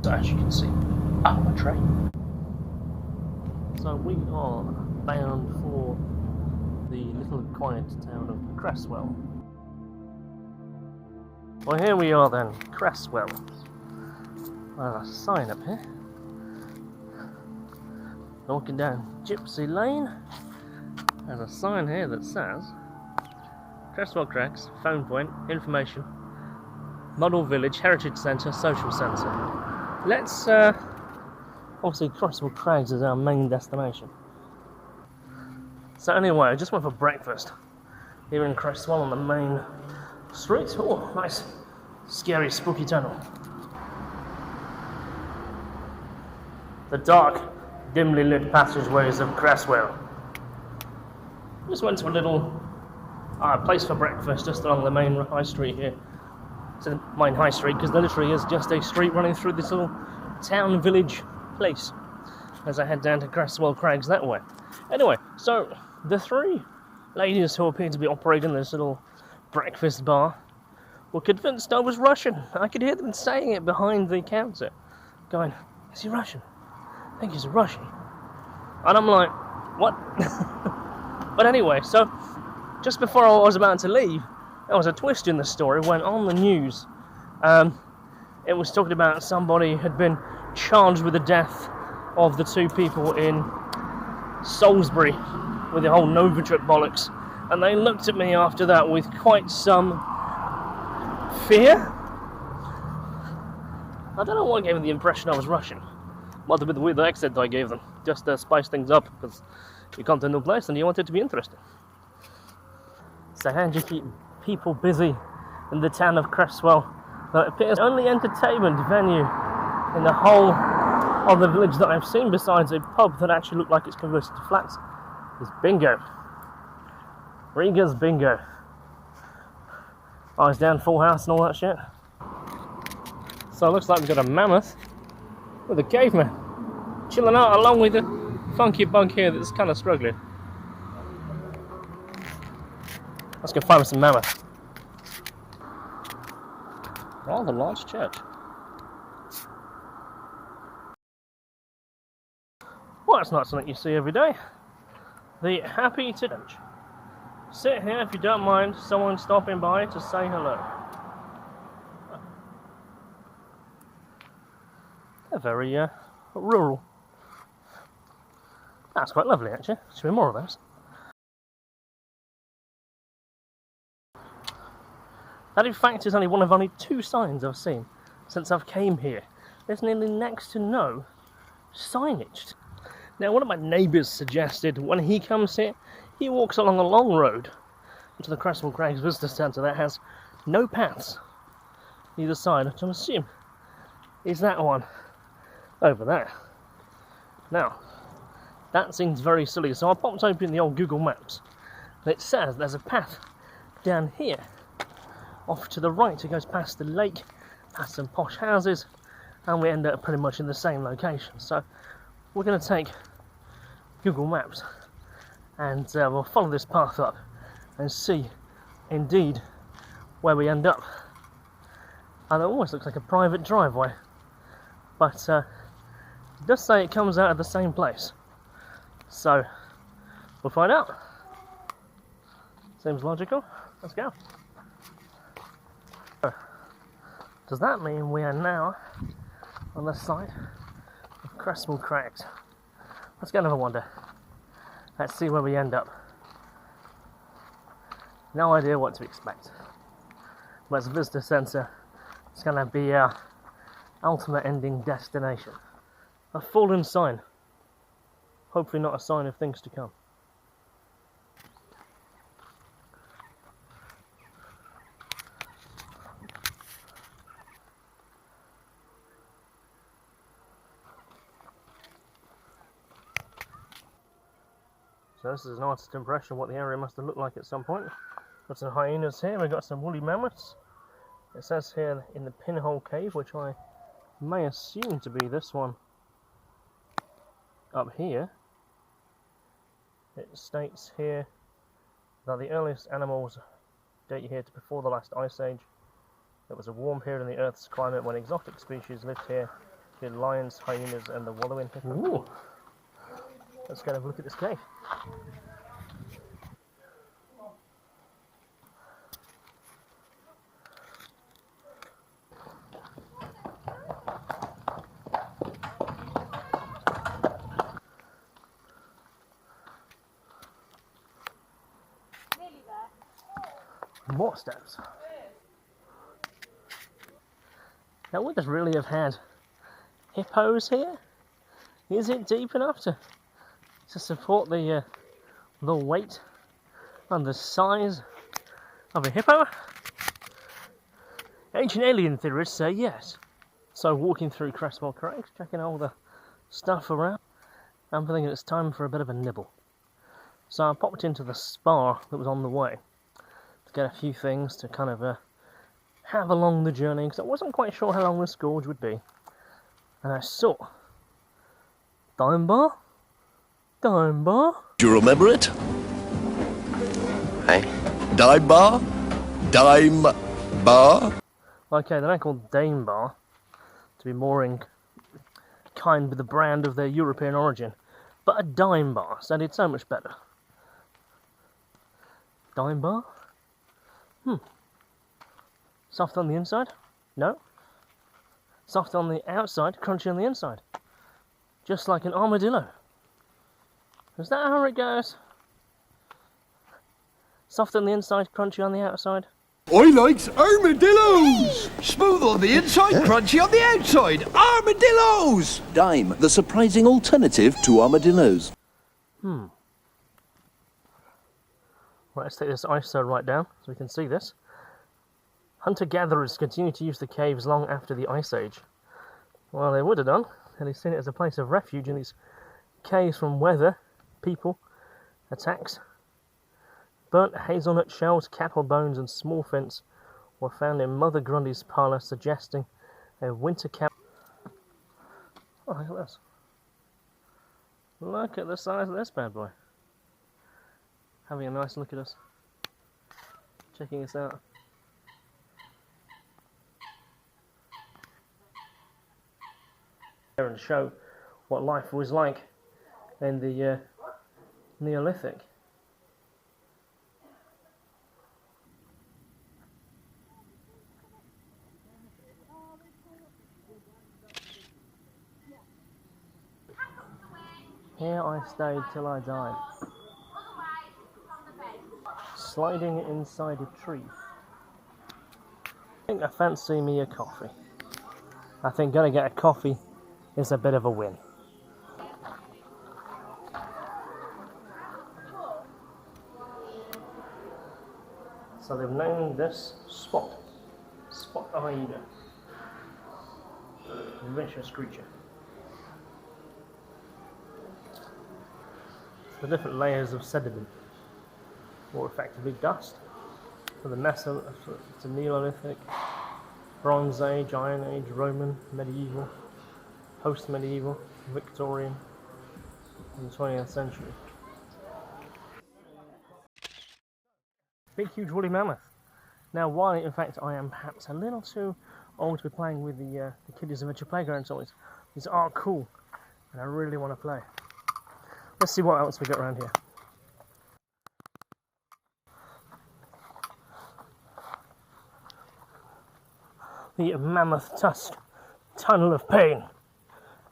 So as you can see, a train. So we are bound for the little quiet town of Creswell. Well, here we are then, Creswell. There's a sign up here. Walking down Gypsy Lane. There's a sign here that says Creswell Crags, phone point, information, Model Village, Heritage Centre, Social Centre. Let's, obviously Creswell Crags is our main destination. So anyway, I just went for breakfast here in Creswell on the main street. Oh, nice, scary, spooky tunnel. The dark, dimly lit passageways of Creswell. Just went to a little place for breakfast just along the main high street here. It's the main high street because there literally is just a street running through this little town village place as I head down to Creswell Crags that way. Anyway, so the three ladies who appear to be operating this little breakfast bar were convinced I was Russian. I could hear them saying it behind the counter, going, "Is he Russian? I think he's Russian." And I'm like, what? But anyway, so just before I was about to leave, there was a twist in the story when on the news it was talking about somebody had been charged with the death of the two people in Salisbury with the whole Novichok bollocks, and they looked at me after that with quite some fear. I don't know what gave them the impression I was Russian. Might have been the weird accent that I gave them, just to spice things up, because you come to a new place and you want it to be interesting. So how do you keep people busy in the town of Creswell? That appears the only entertainment venue in the whole of the village that I've seen, besides a pub that actually looked like it's converted to flats, is bingo. Riga's bingo. Eyes down, full house and all that shit. So it looks like we've got a mammoth with a caveman chilling out along with the funky bug here that's kind of struggling. Let's go find some mammoth. Rather large church. Well, it's not something you see every day. The happy to lunch. Sit here if you don't mind someone stopping by to say hello. They're very rural. That's quite lovely actually. Should be more of those. That in fact is only one of only two signs I've seen since I've came here. There's nearly next to no signage. Now one of my neighbours suggested when he comes here, he walks along a long road to the Creswell Crags Visitor Centre that has no paths either side, which I assume is that one over there. Now, that seems very silly, so I popped open the old Google Maps and it says there's a path down here off to the right. It goes past the lake, past some posh houses, and we end up pretty much in the same location. So we're going to take Google Maps and we'll follow this path up and see indeed where we end up. And it almost looks like a private driveway, but it does say it comes out of the same place, so we'll find out. Seems logical. Let's go. Does that mean we are now on the site of Creswell Crags? Let's go and have a wander. Let's see where we end up. No idea what to expect. But it's a visitor centre. It's going to be our ultimate ending destination. A fallen sign. Hopefully not a sign of things to come. So this is an artist's impression of what the area must have looked like at some point. Got some hyenas here, we've got some woolly mammoths. It says here in the pinhole cave, which I may assume to be this one up here. It states here that the earliest animals date here to before the last ice age. It was a warm period in the Earth's climate when exotic species lived here. the lions, hyenas and the wallowing hippo. Ooh. Let's go and have a look at this cave. More steps. Now would this really have had hippos here? Is it deep enough to support the weight and the size of a hippo? Ancient alien theorists say yes. So walking through Creswell Crags, checking all the stuff around, I'm thinking it's time for a bit of a nibble. So I popped into the spa that was on the way to get a few things to kind of have along the journey, because I wasn't quite sure how long this gorge would be. And I saw Dime Bar? Dime Bar? Do you remember it? Hey? Dime Bar? Dime Bar? Okay, they're not called Dame Bar, to be more in kind with the brand of their European origin. But a dime bar sounded so much better. Dime bar? Soft on the inside? No. Soft on the outside, crunchy on the inside. Just like an armadillo. Is that how it goes? Soft on the inside, crunchy on the outside? I likes armadillos! Smooth on the inside, crunchy on the outside. Armadillos! Dime, the surprising alternative to armadillos. Right, let's take this ISO right down so we can see this. Hunter-gatherers continue to use the caves long after the Ice Age. Well, they would have done, and they've seen it as a place of refuge in these caves from weather, people, attacks. Burnt hazelnut shells, cattle bones and small flints were found in Mother Grundy's parlour, suggesting a winter camp. Oh, look at this. Look at the size of this bad boy. Having a nice look at us. Checking us out. And show what life was like in the Neolithic. Here I stayed till I died. Sliding inside a tree. I think I fancy me a coffee. I think gonna get a coffee is a bit of a win. So they've named this spot Spot Hyena. Vicious creature. The different layers of sediment, or effectively dust, for the Mesolithic to Neolithic, Bronze Age, Iron Age, Roman, Medieval, Post-Medieval, Victorian, and the 20th century. Big, huge woolly mammoth. Now, while in fact I am perhaps a little too old to be playing with the Kiddies Adventure Playground toys, these are cool, and I really want to play. Let's see what else we got around here. The Mammoth Tusk Tunnel of Pain.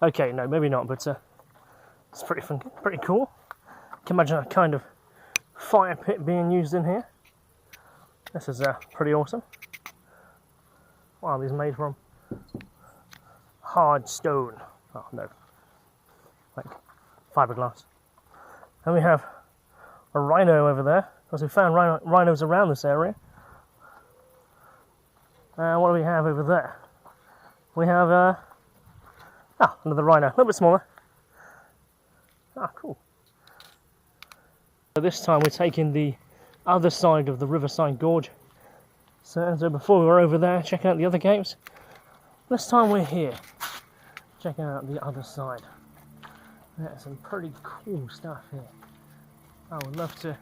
Okay, no, maybe not, but it's pretty fun, pretty cool. Can imagine a kind of fire pit being used in here. This is pretty awesome. Wow, these are made from hard stone. Oh no, like fiberglass. And we have a rhino over there, because we found rhinos around this area. What do we have over there? We have another rhino, a little bit smaller. Ah, cool. So this time we're taking the other side of the Riverside Gorge. So before we were over there checking out the other caves, this time we're here checking out the other side. There's some pretty cool stuff here. I would love to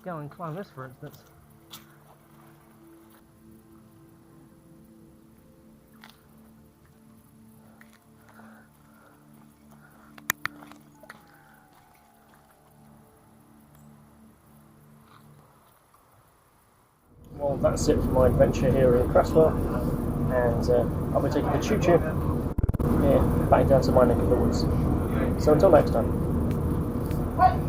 go and climb this, for instance. well, that's it for my adventure here in Creswell, and I'll be taking the choo-choo here back down to my neck of the woods. So until next time.